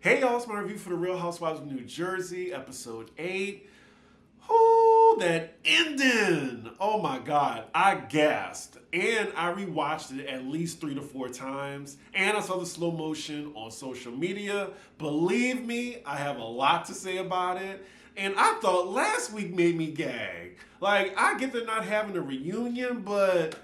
Hey y'all, it's my review for the Real Housewives of New Jersey, episode 8. Oh, that ending! Oh my god, I gasped. And I rewatched it at least 3 to 4 times. And I saw the slow motion on social media. Believe me, I have a lot to say about it. And I thought last week made me gag. Like, I get they're not having a reunion, but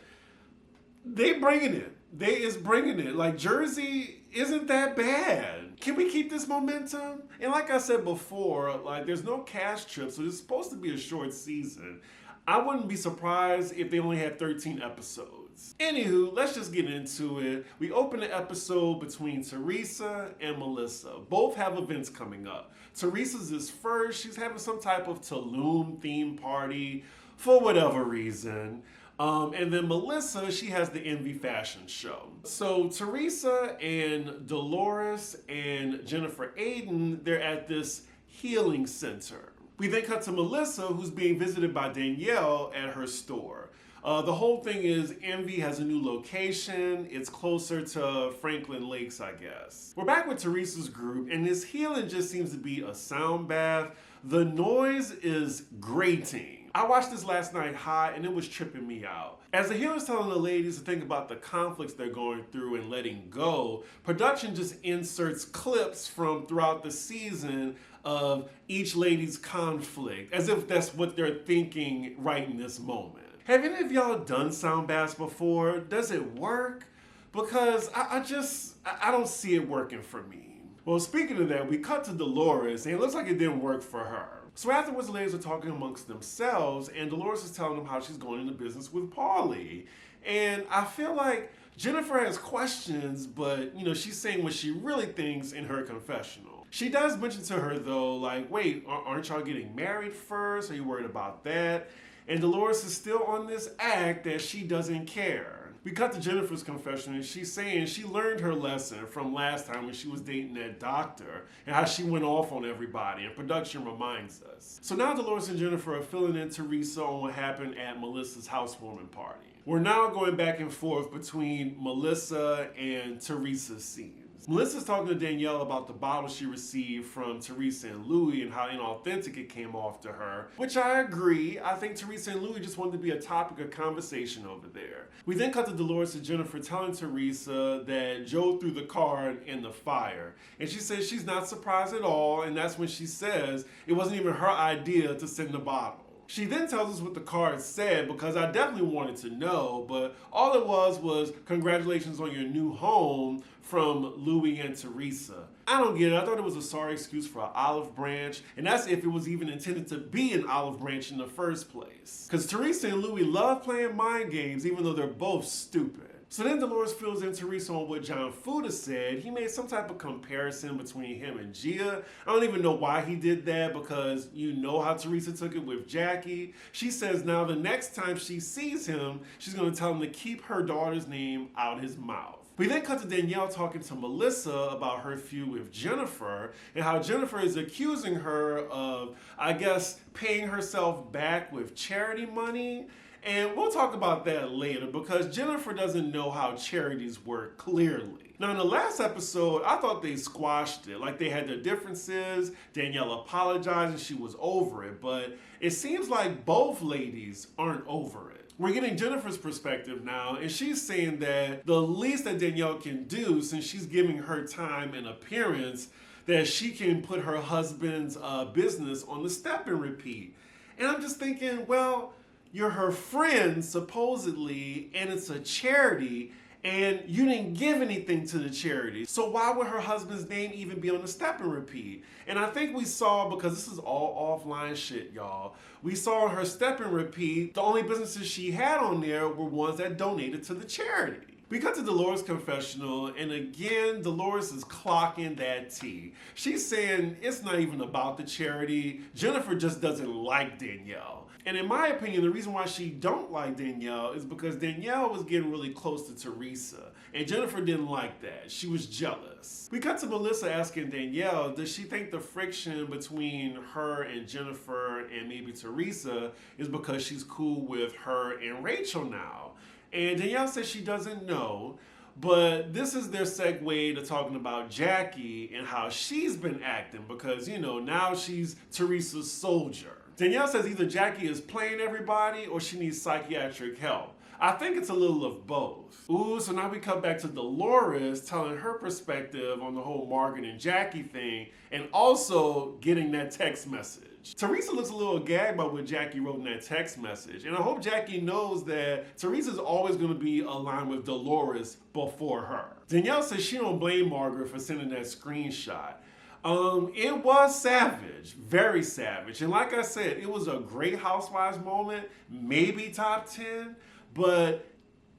they bringing it. They is bringing it. Like, Jersey isn't that bad. Can we keep this momentum? And like I said before, like, there's no cash trip, so it's supposed to be a short season. I wouldn't be surprised if they only had 13 episodes. Anywho, let's just get into it. We open the episode between Teresa and Melissa. Both have events coming up. Teresa's is first. She's having some type of Tulum theme party for whatever reason. And then Melissa, she has the Envy fashion show. So Teresa and Dolores and Jennifer Aiden, they're at this healing center. We then cut to Melissa, who's being visited by Danielle at her store. The whole thing is Envy has a new location. It's closer to Franklin Lakes, I guess. We're back with Teresa's group, and this healing just seems to be a sound bath. The noise is grating. I watched this last night hot and it was tripping me out. As the healer's telling the ladies to think about the conflicts they're going through and letting go, production just inserts clips from throughout the season of each lady's conflict, as if that's what they're thinking right in this moment. Have any of y'all done sound baths before? Does it work? Because I don't see it working for me. Well, speaking of that, we cut to Dolores and it looks like it didn't work for her. So afterwards, the ladies are talking amongst themselves, and Dolores is telling them how she's going into business with Paulie. And I feel like Jennifer has questions, but she's saying what she really thinks in her confessional. She does mention to her though, like, wait, aren't y'all getting married first? Are you worried about that? And Dolores is still on this act that she doesn't care. We cut to Jennifer's confession and she's saying she learned her lesson from last time when she was dating that doctor and how she went off on everybody, and production reminds us. So now Dolores and Jennifer are filling in Teresa on what happened at Melissa's housewarming party. We're now going back and forth between Melissa and Teresa's scenes. Melissa's talking to Danielle about the bottle she received from Teresa and Louis and how inauthentic it came off to her, which I agree. I think Teresa and Louis just wanted to be a topic of conversation over there. We then cut to Dolores and Jennifer telling Teresa that Joe threw the card in the fire. And she says she's not surprised at all, and that's when she says it wasn't even her idea to send the bottle. She then tells us what the card said, because I definitely wanted to know, but all it was congratulations on your new home from Louis and Teresa. I don't get it. I thought it was a sorry excuse for an olive branch, and that's if it was even intended to be an olive branch in the first place. Because Teresa and Louis love playing mind games, even though they're both stupid. So then Dolores fills in Teresa on what John Fuda said. He made some type of comparison between him and Gia. I don't even know why he did that, because you know how Teresa took it with Jackie. She says now the next time she sees him, she's going to tell him to keep her daughter's name out his mouth. We then cut to Danielle talking to Melissa about her feud with Jennifer and how Jennifer is accusing her of, I guess, paying herself back with charity money. And we'll talk about that later, because Jennifer doesn't know how charities work clearly. Now in the last episode, I thought they squashed it. Like, they had their differences, Danielle apologized and she was over it, but it seems like both ladies aren't over it. We're getting Jennifer's perspective now, and she's saying that the least that Danielle can do, since she's giving her time and appearance, that she can put her husband's business on the step and repeat. And I'm just thinking, well, you're her friend, supposedly, and it's a charity, and you didn't give anything to the charity. So why would her husband's name even be on the step and repeat? And I think we saw, because this is all offline shit, y'all, we saw her step and repeat, the only businesses she had on there were ones that donated to the charity. We cut to Dolores' confessional, and again, Dolores is clocking that tea. She's saying it's not even about the charity. Jennifer just doesn't like Danielle. And in my opinion, the reason why she don't like Danielle is because Danielle was getting really close to Teresa, and Jennifer didn't like that. She was jealous. We cut to Melissa asking Danielle, does she think the friction between her and Jennifer and maybe Teresa is because she's cool with her and Rachel now? And Danielle says she doesn't know, But this is their segue to talking about Jackie and how she's been acting because, now she's Teresa's soldier. Danielle says either Jackie is playing everybody or she needs psychiatric help. I think it's a little of both. Ooh, so now we come back to Dolores telling her perspective on the whole Margaret and Jackie thing and also getting that text message. Teresa looks a little gagged by what Jackie wrote in that text message. And I hope Jackie knows that Teresa's always going to be aligned with Dolores before her. Danielle says she don't blame Margaret for sending that screenshot. It was savage, very savage. And like I said, it was a great Housewives moment, maybe top 10, but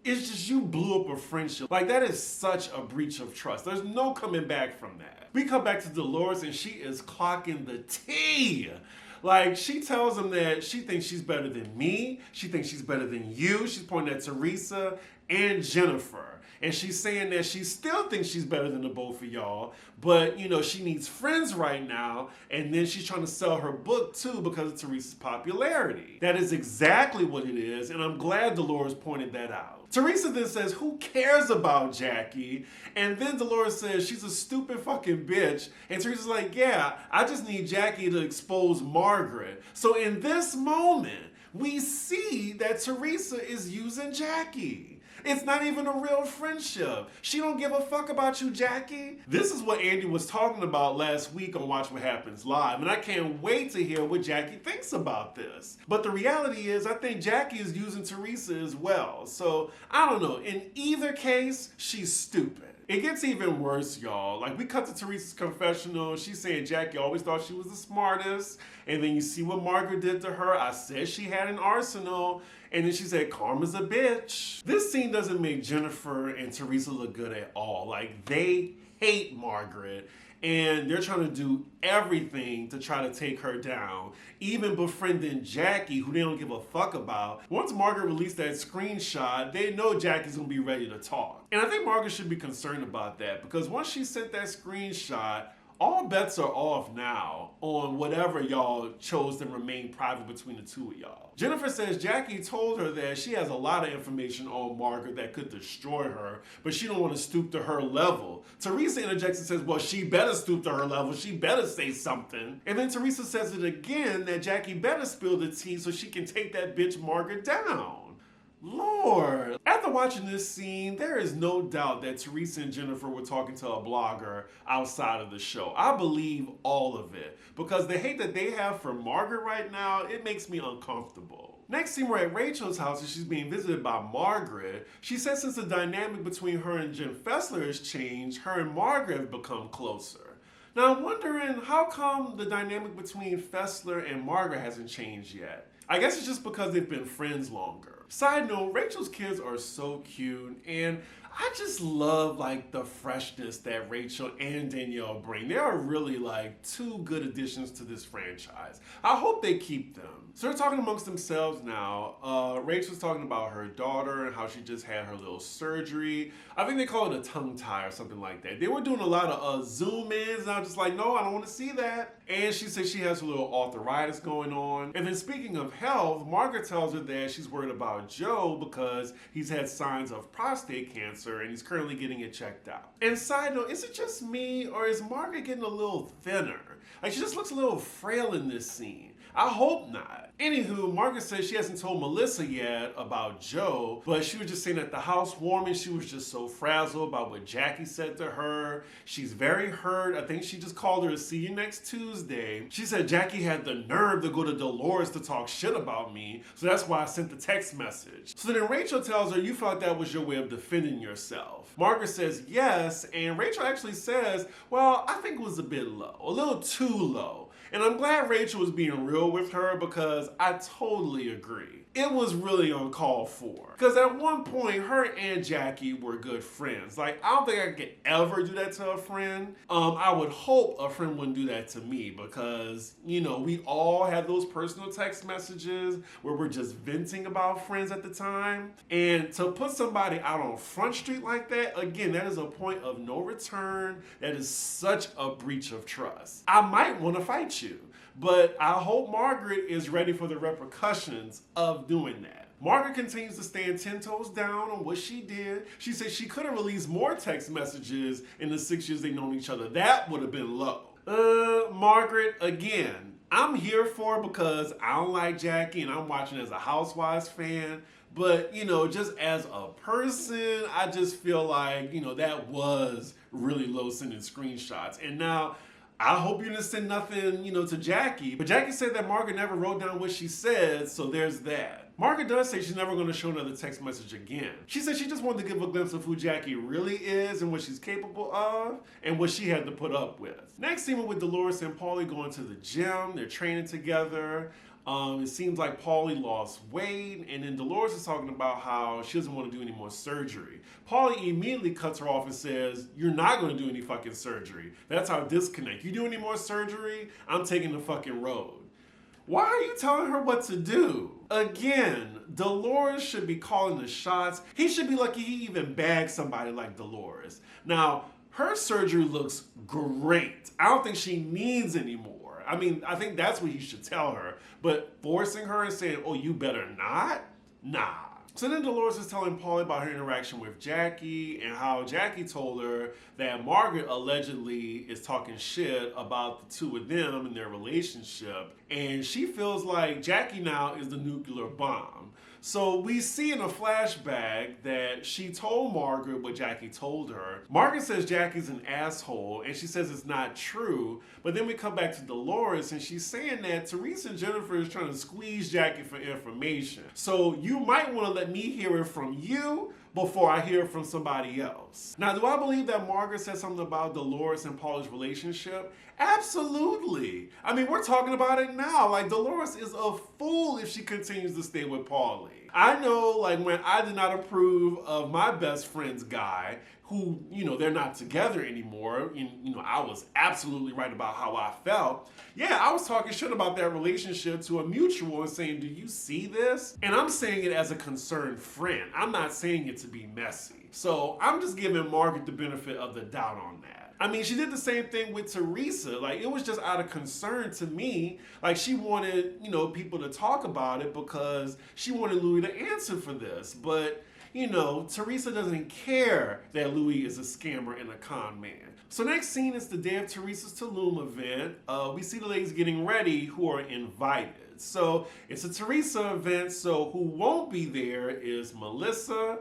it's just you blew up a friendship. Like that is such a breach of trust. There's no coming back from that. We come back to Dolores and she is clocking the tea. Like she tells him that she thinks she's better than me. She thinks she's better than you. She's pointing at Teresa and Jennifer. And she's saying that she still thinks she's better than the both of y'all, but she needs friends right now, and then she's trying to sell her book too because of Teresa's popularity. That is exactly what it is, and I'm glad Dolores pointed that out. Teresa then says, who cares about Jackie? And then Dolores says she's a stupid fucking bitch, and Teresa's like, yeah, I just need Jackie to expose Margaret. So in this moment, we see that Teresa is using Jackie. It's not even a real friendship. She don't give a fuck about you, Jackie. This is what Andy was talking about last week on Watch What Happens Live, and I can't wait to hear what Jackie thinks about this. But the reality is, I think Jackie is using Teresa as well. So, I don't know. In either case, she's stupid. It gets even worse, y'all. Like, we cut to Teresa's confessional. She's saying Jackie always thought she was the smartest. And then you see what Margaret did to her. I said she had an arsenal. And then she said, karma's a bitch. This scene doesn't make Jennifer and Teresa look good at all. Like, they hate Margaret. And they're trying to do everything to try to take her down. Even befriending Jackie, who they don't give a fuck about. Once Margaret released that screenshot, they know Jackie's gonna be ready to talk. And I think Margaret should be concerned about that because once she sent that screenshot, all bets are off now on whatever y'all chose to remain private between the two of y'all. Jennifer says Jackie told her that she has a lot of information on Margaret that could destroy her, but she don't want to stoop to her level. Teresa interjects and says, well, she better stoop to her level. She better say something. And then Teresa says it again that Jackie better spill the tea so she can take that bitch Margaret down. Lord. After watching this scene, there is no doubt that Teresa and Jennifer were talking to a blogger outside of the show. I believe all of it because the hate that they have for Margaret right now, it makes me uncomfortable. Next scene, we're at Rachel's house and she's being visited by Margaret. She says since the dynamic between her and Jen Fessler has changed, her and Margaret have become closer. Now I'm wondering how come the dynamic between Fessler and Margaret hasn't changed yet? I guess it's just because they've been friends longer. Side note, Rachel's kids are so cute and I just love like the freshness that Rachel and Danielle bring. They are really like two good additions to this franchise. I hope they keep them. So they're talking amongst themselves now. Rachel's talking about her daughter and how she just had her little surgery. I think they call it a tongue tie or something like that. They were doing a lot of zoom ins and I was just like, no, I don't want to see that. And she says she has a little arthritis going on. And then speaking of health, Margaret tells her that she's worried about Joe because he's had signs of prostate cancer and he's currently getting it checked out. And side note, is it just me or is Margaret getting a little thinner? Like she just looks a little frail in this scene. I hope not. Anywho, Margaret says she hasn't told Melissa yet about Joe, but she was just saying at the housewarming, she was just so frazzled about what Jackie said to her. She's very hurt. I think she just called her to see you next Tuesday. She said Jackie had the nerve to go to Dolores to talk shit about me, so that's why I sent the text message. So then Rachel tells her, you felt that was your way of defending yourself. Margaret says yes, and Rachel actually says, well, I think it was a bit low, a little too low. And I'm glad Rachel was being real with her because I totally agree. It was really uncalled for. Because at one point, her and Jackie were good friends. Like, I don't think I could ever do that to a friend. I would hope a friend wouldn't do that to me because, you know, we all had those personal text messages where we're just venting about friends at the time. And to put somebody out on Front Street like that, again, that is a point of no return. That is such a breach of trust. I might want to fight you. But I hope Margaret is ready for the repercussions of doing that. Margaret continues to stand 10 toes down on what she did. She said she could have released more text messages in the 6 years they've known each other. That would have been low. Margaret, again, I'm here for it because I don't like Jackie and I'm watching as a Housewives fan. But, just as a person, I just feel like, that was really low sending screenshots. And now, I hope you didn't send nothing, to Jackie. But Jackie said that Margaret never wrote down what she said, so there's that. Margaret does say she's never going to show another text message again. She said she just wanted to give a glimpse of who Jackie really is and what she's capable of and what she had to put up with. Next scene with Dolores and Paulie going to the gym. They're training together. It seems like Paulie lost weight, and then Dolores is talking about how she doesn't want to do any more surgery. Paulie immediately cuts her off and says, "You're not going to do any fucking surgery. That's our disconnect. You do any more surgery, I'm taking the fucking road." Why are you telling her what to do? Again, Dolores should be calling the shots. He should be lucky he even bagged somebody like Dolores. Now, her surgery looks great. I don't think she needs any more. I think that's what he should tell her. But forcing her and saying, "Oh, you better not?" Nah. So then Dolores is telling Paulie about her interaction with Jackie and how Jackie told her that Margaret allegedly is talking shit about the two of them and their relationship. And she feels like Jackie now is the nuclear bomb. So we see in a flashback that she told Margaret what Jackie told her. Margaret says Jackie's an asshole, and she says it's not true. But then we come back to Dolores, and she's saying that Teresa and Jennifer is trying to squeeze Jackie for information. So you might want to let me hear it from you before I hear it from somebody else. Now, do I believe that Margaret said something about Dolores and Paulie's relationship? Absolutely. We're talking about it now. Like, Dolores is a fool if she continues to stay with Paulie. I know, when I did not approve of my best friend's guy, who, they're not together anymore, and, I was absolutely right about how I felt. Yeah, I was talking shit about that relationship to a mutual and saying, "Do you see this?" And I'm saying it as a concerned friend. I'm not saying it to be messy. So I'm just giving Margaret the benefit of the doubt on that. She did the same thing with Teresa. It was just out of concern to me. She wanted, people to talk about it because she wanted Louis to answer for this. But, Teresa doesn't care that Louis is a scammer and a con man. So next scene is the day of Teresa's Tulum event. We see the ladies getting ready who are invited. So it's a Teresa event, so who won't be there is Melissa,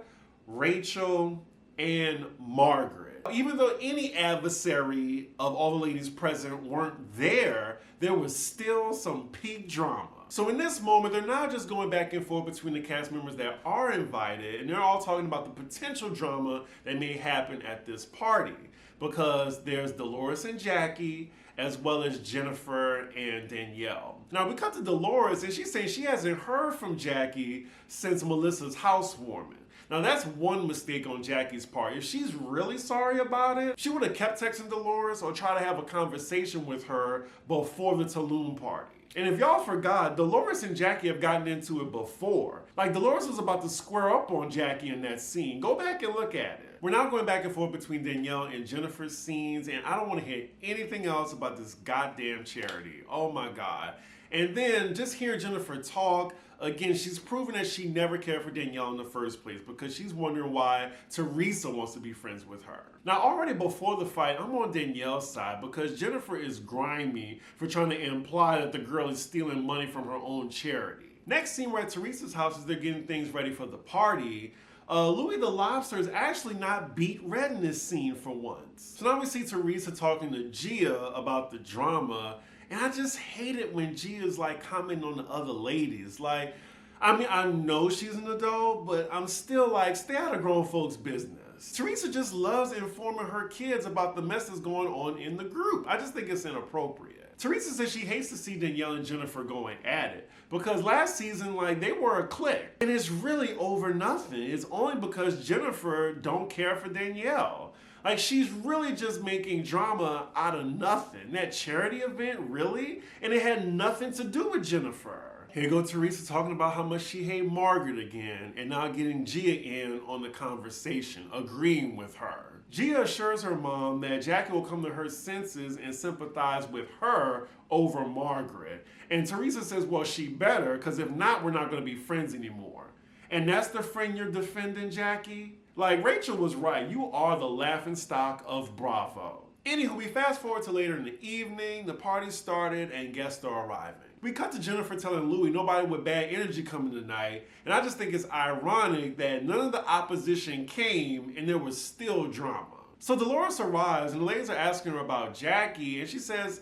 Rachel, and Margaret. Even though any adversary of all the ladies present weren't there, there was still some peak drama. So in this moment, they're now just going back and forth between the cast members that are invited, and they're all talking about the potential drama that may happen at this party. Because there's Dolores and Jackie, as well as Jennifer and Danielle. Now we cut to Dolores, and she's saying she hasn't heard from Jackie since Melissa's housewarming. Now that's one mistake on Jackie's part. If she's really sorry about it, she would have kept texting Dolores or tried to have a conversation with her before the Tulum party. And if y'all forgot, Dolores and Jackie have gotten into it before. Dolores was about to square up on Jackie in that scene. Go back and look at it. We're now going back and forth between Danielle and Jennifer's scenes, and I don't want to hear anything else about this goddamn charity. Oh my God. And then just hearing Jennifer talk, again, she's proven that she never cared for Danielle in the first place because she's wondering why Teresa wants to be friends with her. Now, already before the fight, I'm on Danielle's side because Jennifer is grimy for trying to imply that the girl is stealing money from her own charity. Next scene, we're at Teresa's house as they're getting things ready for the party. Louis the Lobster is actually not beat red in this scene for once. So now we see Teresa talking to Gia about the drama. And I just hate it when Gia's commenting on the other ladies. I know she's an adult, but I'm still stay out of grown folks' business. Teresa just loves informing her kids about the mess that's going on in the group. I just think it's inappropriate. Teresa says she hates to see Danielle and Jennifer going at it because last season, they were a clique. And it's really over nothing. It's only because Jennifer don't care for Danielle. She's really just making drama out of nothing. That charity event, really? And it had nothing to do with Jennifer. Here goes Teresa talking about how much she hates Margaret again, and now getting Gia in on the conversation, agreeing with her. Gia assures her mom that Jackie will come to her senses and sympathize with her over Margaret. And Teresa says, well, she better, because if not, we're not going to be friends anymore. And that's the friend you're defending, Jackie? Like, Rachel was right. You are the laughing stock of Bravo. Anywho, we fast forward to later in the evening. The party started and guests are arriving. We cut to Jennifer telling Louis nobody with bad energy coming tonight. And I just think it's ironic that none of the opposition came and there was still drama. So Dolores arrives and the ladies are asking her about Jackie and she says,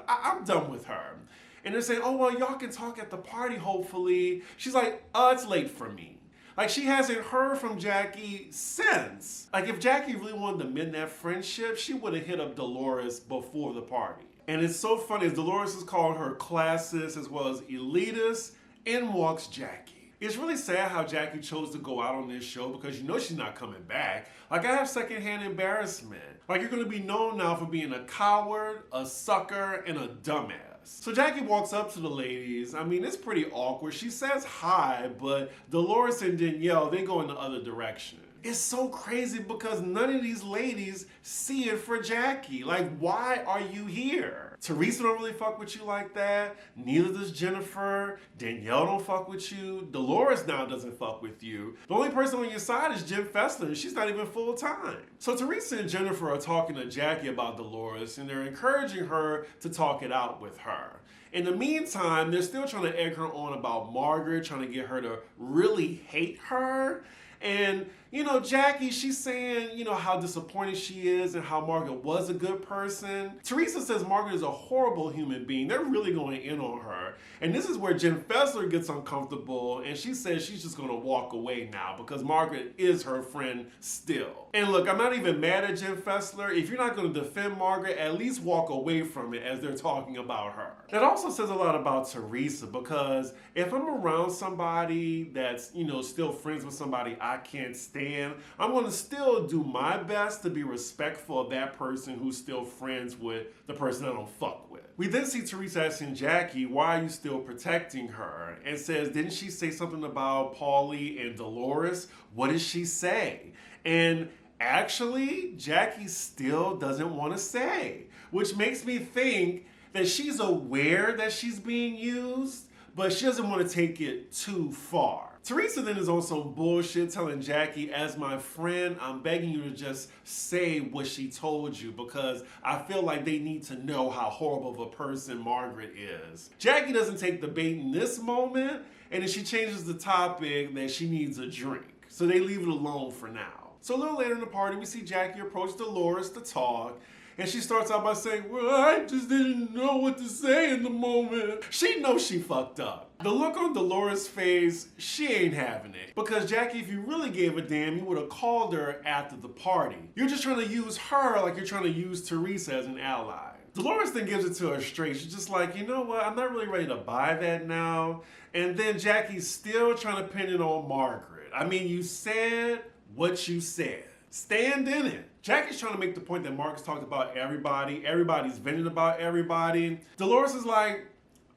I'm done with her. And they're saying, oh, well, y'all can talk at the party, hopefully. She's like, it's late for me. Like, she hasn't heard from Jackie since. Like, if Jackie really wanted to mend that friendship, she would have hit up Dolores before the party. And it's so funny, as Dolores is calling her classist as well as elitist, in walks Jackie. It's really sad how Jackie chose to go out on this show because you know she's not coming back. Like, I have secondhand embarrassment. Like, you're gonna be known now for being a coward, a sucker, and a dumbass. So Jackie walks up to the ladies. I mean, it's pretty awkward. She says hi, but Dolores and Danielle, they go in the other direction. It's so crazy because none of these ladies see it for Jackie. Like, why are you here? Teresa don't really fuck with you like that. Neither does Jennifer. Danielle don't fuck with you. Dolores now doesn't fuck with you. The only person on your side is Jen Fessler, and she's not even full time. So Teresa and Jennifer are talking to Jackie about Dolores, and they're encouraging her to talk it out with her. In the meantime, they're still trying to egg her on about Margaret, trying to get her to really hate her. And, you know, Jackie, she's saying, you know, how disappointed she is and how Margaret was a good person. Teresa says Margaret is a horrible human being. They're really going in on her. And this is where Jen Fessler gets uncomfortable and she says she's just going to walk away now because Margaret is her friend still. And look, I'm not even mad at Jen Fessler. If you're not going to defend Margaret, at least walk away from it as they're talking about her. That also says a lot about Teresa because if I'm around somebody that's, you know, still friends with somebody I can't stand, I'm going to still do my best to be respectful of that person who's still friends with the person I don't fuck with. We then see Teresa asking Jackie, why are you still protecting her? And says, didn't she say something about Paulie and Dolores? What did she say? And actually, Jackie still doesn't want to say, which makes me think that she's aware that she's being used, but she doesn't want to take it too far. Teresa then is on some bullshit telling Jackie, as my friend, I'm begging you to just say what she told you because I feel like they need to know how horrible of a person Margaret is. Jackie doesn't take the bait in this moment, and then she changes the topic that she needs a drink. So they leave it alone for now. So a little later in the party, we see Jackie approach Dolores to talk. And she starts out by saying, well, I just didn't know what to say in the moment. She knows she fucked up. The look on Dolores' face, she ain't having it. Because Jackie, if you really gave a damn, you would have called her after the party. You're just trying to use her like you're trying to use Teresa as an ally. Dolores then gives it to her straight. She's just like, you know what, I'm not really ready to buy that now. And then Jackie's still trying to pin it on Margaret. I mean, you said what you said. Stand in it. Jackie's trying to make the point that Margaret's talked about everybody. Everybody's venting about everybody. Dolores is like,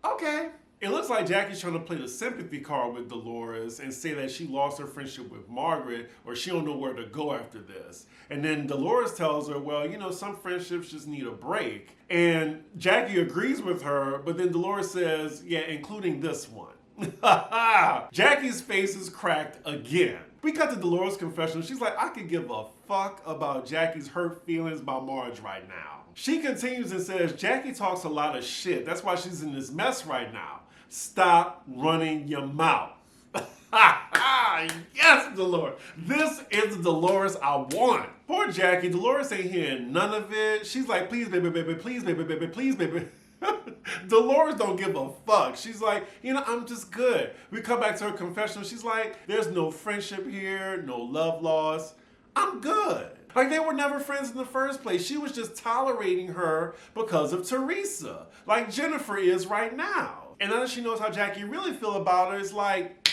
okay. It looks like Jackie's trying to play the sympathy card with Dolores and say that she lost her friendship with Margaret or she don't know where to go after this. And then Dolores tells her, well, you know, some friendships just need a break. And Jackie agrees with her, but then Dolores says, yeah, including this one. Jackie's face is cracked again. We cut to Dolores' confessional. She's like, I could give a fuck about Jackie's hurt feelings about Marge right now. She continues and says, Jackie talks a lot of shit. That's why she's in this mess right now. Stop running your mouth. Yes, Dolores. This is the Dolores I want. Poor Jackie. Dolores ain't hearing none of it. She's like, please, baby, baby, please, baby, baby, please, baby. Dolores don't give a fuck. She's like, you know, I'm just good. We come back to her confessional. She's like, there's no friendship here, no love lost. I'm good. Like, they were never friends in the first place. She was just tolerating her because of Teresa, like Jennifer is right now. And now that she knows how Jackie really feel about her, it's like,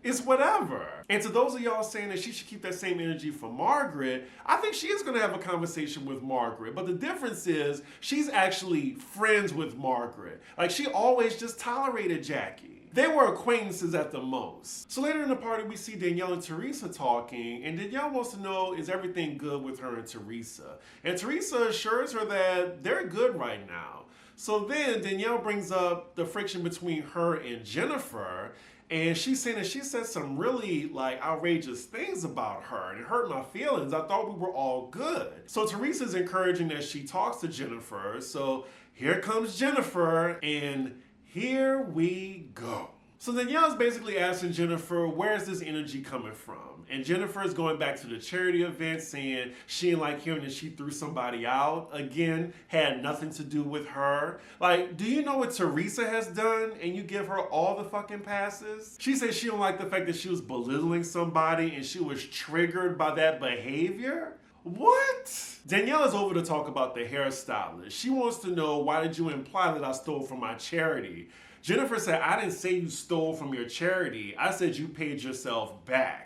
it's whatever. And to those of y'all saying that she should keep that same energy for Margaret, I think she is going to have a conversation with Margaret. But the difference is she's actually friends with Margaret. Like, she always just tolerated Jackie. They were acquaintances at the most. So later in the party, we see Danielle and Teresa talking, and Danielle wants to know, is everything good with her and Teresa? And Teresa assures her that they're good right now. So then Danielle brings up the friction between her and Jennifer, And she's saying that she said some really like outrageous things about her and it hurt my feelings. I thought we were all good. So Teresa's encouraging that she talks to Jennifer. So here comes Jennifer and here we go. So Danielle's basically asking Jennifer, where's this energy coming from? And Jennifer is going back to the charity event saying she didn't like hearing that she threw somebody out. Again, had nothing to do with her. Like, do you know what Teresa has done and you give her all the fucking passes? She said she don't like the fact that she was belittling somebody and she was triggered by that behavior. What? Danielle is over to talk about the hairstylist. She wants to know, why did you imply that I stole from my charity? Jennifer said, I didn't say you stole from your charity. I said you paid yourself back.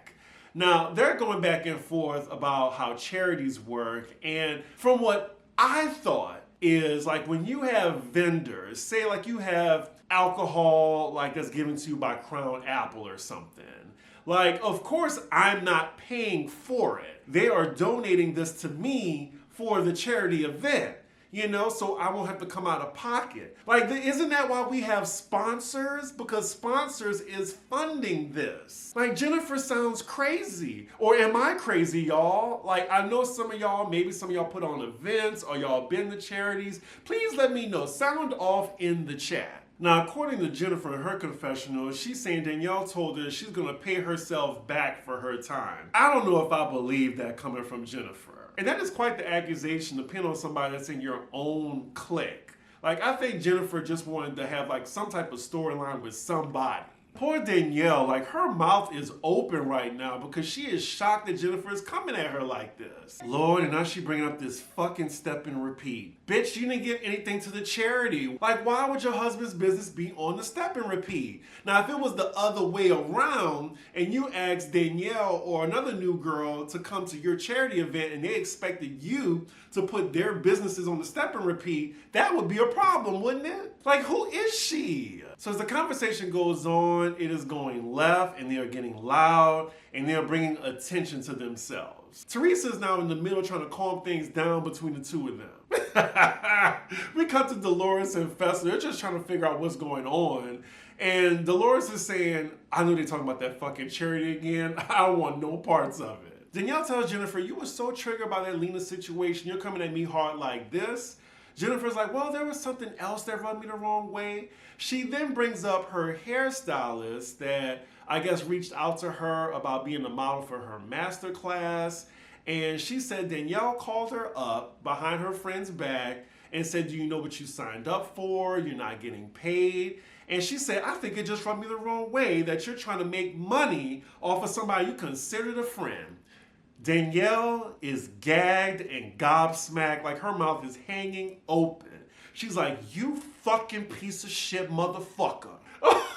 Now, they're going back and forth about how charities work. And from what I thought is like when you have vendors, say like you have alcohol like that's given to you by Crown Apple or something. Like, of course, I'm not paying for it. They are donating this to me for the charity event. You know, so I won't have to come out of pocket. Like, isn't that why we have sponsors? Because sponsors is funding this. Like, Jennifer sounds crazy. Or am I crazy, y'all? Like, I know some of y'all, maybe some of y'all put on events or y'all been to charities. Please let me know. Sound off in the chat. Now, according to Jennifer in her confessional, she's saying Danielle told her she's gonna pay herself back for her time. I don't know if I believe that coming from Jennifer. And that is quite the accusation to pin on somebody that's in your own clique. Like, I think Jennifer just wanted to have like some type of storyline with somebody. Poor Danielle, like her mouth is open right now because she is shocked that Jennifer is coming at her like this. Lord, and now she bringing up this fucking step and repeat. Bitch, you didn't give anything to the charity. Like, why would your husband's business be on the step and repeat? Now, if it was the other way around and you asked Danielle or another new girl to come to your charity event and they expected you to put their businesses on the step and repeat, that would be a problem, wouldn't it? Like, who is she? So as the conversation goes on, it is going left and they are getting loud and they are bringing attention to themselves. Teresa is now in the middle trying to calm things down between the two of them. We cut to Dolores and Fester. They're just trying to figure out what's going on. And Dolores is saying, I know they're talking about that fucking charity again. I don't want no parts of it. Danielle tells Jennifer, you were so triggered by that Lena situation. You're coming at me hard like this. Jennifer's like, well, there was something else that rubbed me the wrong way. She then brings up her hairstylist that I guess reached out to her about being a model for her master class. And she said Danielle called her up behind her friend's back and said, do you know what you signed up for? You're not getting paid. And she said, I think it just rubbed me the wrong way that you're trying to make money off of somebody you considered a friend. Danielle is gagged and gobsmacked, like her mouth is hanging open. She's like, you fucking piece of shit motherfucker.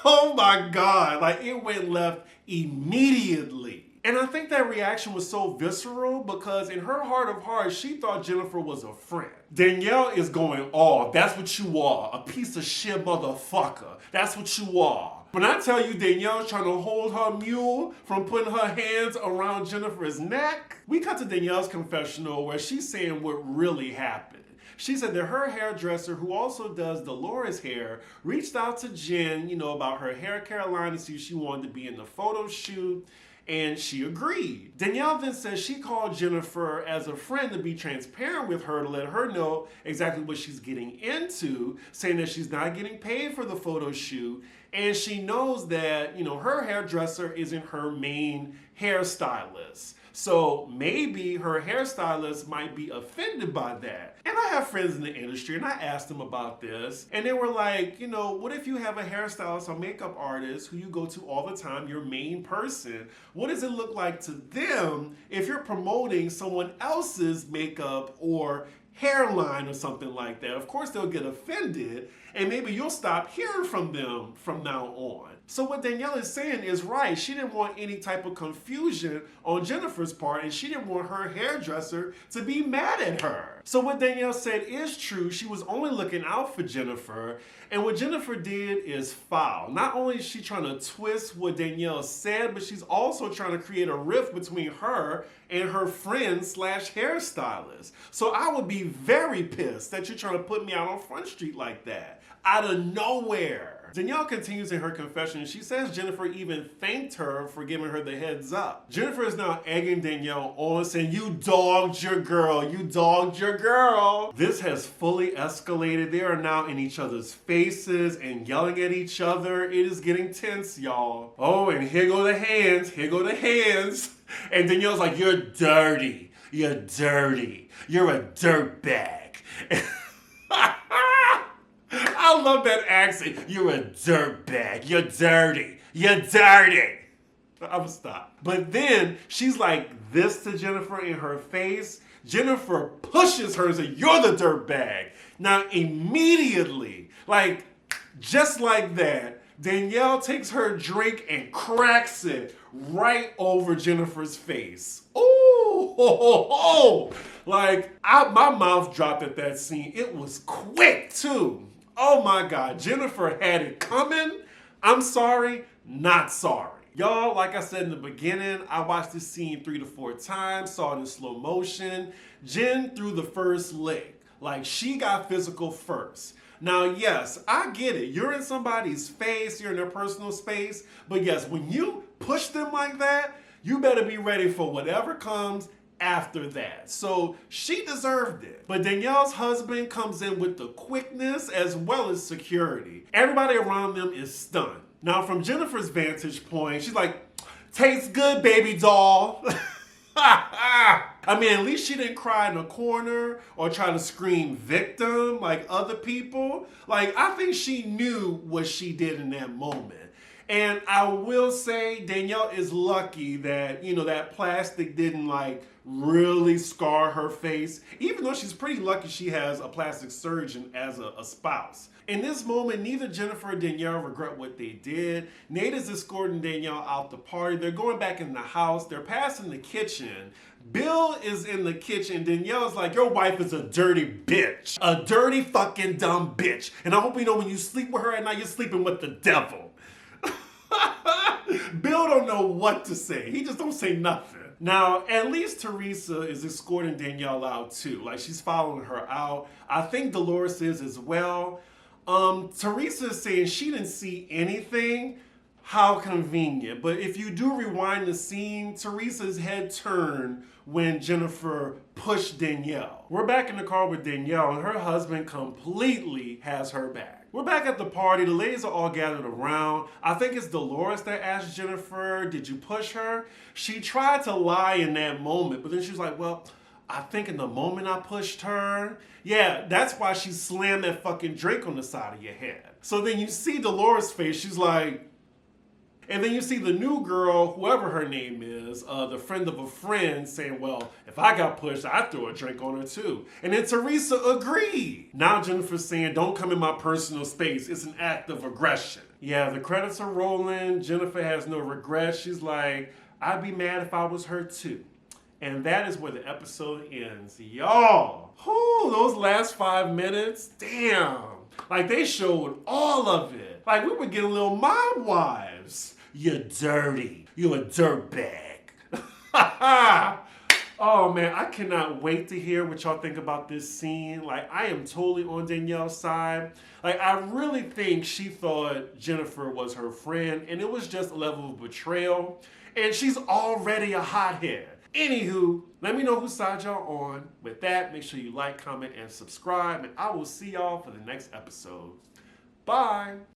Oh my God, like it went left immediately. And I think that reaction was so visceral because in her heart of hearts, she thought Jennifer was a friend. Danielle is going, oh, that's what you are, a piece of shit motherfucker. That's what you are. When I tell you Danielle's trying to hold her mule from putting her hands around Jennifer's neck, we cut to Danielle's confessional where she's saying what really happened. She said that her hairdresser, who also does Dolores' hair, reached out to Jen, about her hair care line to see if she wanted to be in the photo shoot, and she agreed. Danielle then says she called Jennifer as a friend to be transparent with her to let her know exactly what she's getting into, saying that she's not getting paid for the photo shoot, and she knows that, her hairdresser isn't her main hairstylist. So maybe her hairstylist might be offended by that. And I have friends in the industry and I asked them about this and they were like, what if you have a hairstylist or makeup artist who you go to all the time, your main person? What does it look like to them if you're promoting someone else's makeup or hairline or something like that? Of course they'll get offended and maybe you'll stop hearing from them from now on. So what Danielle is saying is right. She didn't want any type of confusion on Jennifer's part and she didn't want her hairdresser to be mad at her. So what Danielle said is true. She was only looking out for Jennifer, and what Jennifer did is foul. Not only is she trying to twist what Danielle said, but she's also trying to create a rift between her and her friend slash hairstylist. So I would be very pissed that you're trying to put me out on Front Street like that, out of nowhere. Danielle continues in her confession. She says Jennifer even thanked her for giving her the heads up. Jennifer is now egging Danielle on, saying, "You dogged your girl, you dogged your girl." This has fully escalated. They are now in each other's faces and yelling at each other. It is getting tense, y'all. Oh, and here go the hands, here go the hands. And Danielle's like, "You're dirty, you're dirty, you're a dirtbag." I love that accent. "You're a dirtbag. You're dirty. You're dirty." I'm gonna stop. But then she's like this to Jennifer in her face. Jennifer pushes her and says, "You're the dirtbag." Now immediately, like just like that, Danielle takes her drink and cracks it right over Jennifer's face. Ooh, ho, ho, ho. Like my mouth dropped at that scene. It was quick too. Oh my God, Jennifer had it coming. I'm sorry, not sorry. Y'all, like I said in the beginning, I watched this scene 3 to 4 times, saw it in slow motion. Jen threw the first lick. Like, she got physical first. Now, yes, I get it. You're in somebody's face, you're in their personal space. But yes, when you push them like that, you better be ready for whatever comes after that. So she deserved it. But Danielle's husband comes in with the quickness as well as security. Everybody around them is stunned. Now from Jennifer's vantage point, she's like, "Tastes good, baby doll." I mean, at least she didn't cry in a corner or try to scream victim like other people. Like, I think she knew what she did in that moment. And I will say Danielle is lucky that, you know, that plastic didn't like really scar her face, even though she's pretty lucky she has a plastic surgeon as a spouse. In this moment, neither Jennifer or Danielle regret what they did. Nate is escorting Danielle out the party. They're going back in the house. They're passing the kitchen. Bill is in the kitchen. Danielle's like, "Your wife is a dirty bitch. A dirty fucking dumb bitch. And I hope you know when you sleep with her at night, you're sleeping with the devil." Bill don't know what to say. He just don't say nothing. Now, at least Teresa is escorting Danielle out too. Like, she's following her out. I think Dolores is as well. Teresa is saying she didn't see anything. How convenient. But if you do rewind the scene, Teresa's head turned when Jennifer pushed Danielle. We're back in the car with Danielle, and her husband completely has her back. We're back at the party. The ladies are all gathered around. I think it's Dolores that asked Jennifer, "Did you push her?" She tried to lie in that moment, but then she was like, "Well, I think in the moment I pushed her." Yeah, that's why she slammed that fucking drink on the side of your head. So then you see Dolores' face. She's like, and then you see the new girl, whoever her name is, the friend of a friend, saying, "Well, if I got pushed, I'd throw a drink on her too." And then Teresa agreed. Now Jennifer's saying, "Don't come in my personal space. It's an act of aggression." Yeah, the credits are rolling. Jennifer has no regrets. She's like, "I'd be mad if I was her too." And that is where the episode ends. Y'all, those last 5 minutes, damn. Like, they showed all of it. Like, we were getting little Mob Wives. "You're dirty. You're a dirtbag." Oh man, I cannot wait to hear what y'all think about this scene. Like, I am totally on Danielle's side. Like, I really think she thought Jennifer was her friend, and it was just a level of betrayal. And she's already a hothead. Anywho, let me know whose side y'all on. With that, make sure you like, comment, and subscribe, and I will see y'all for the next episode. Bye.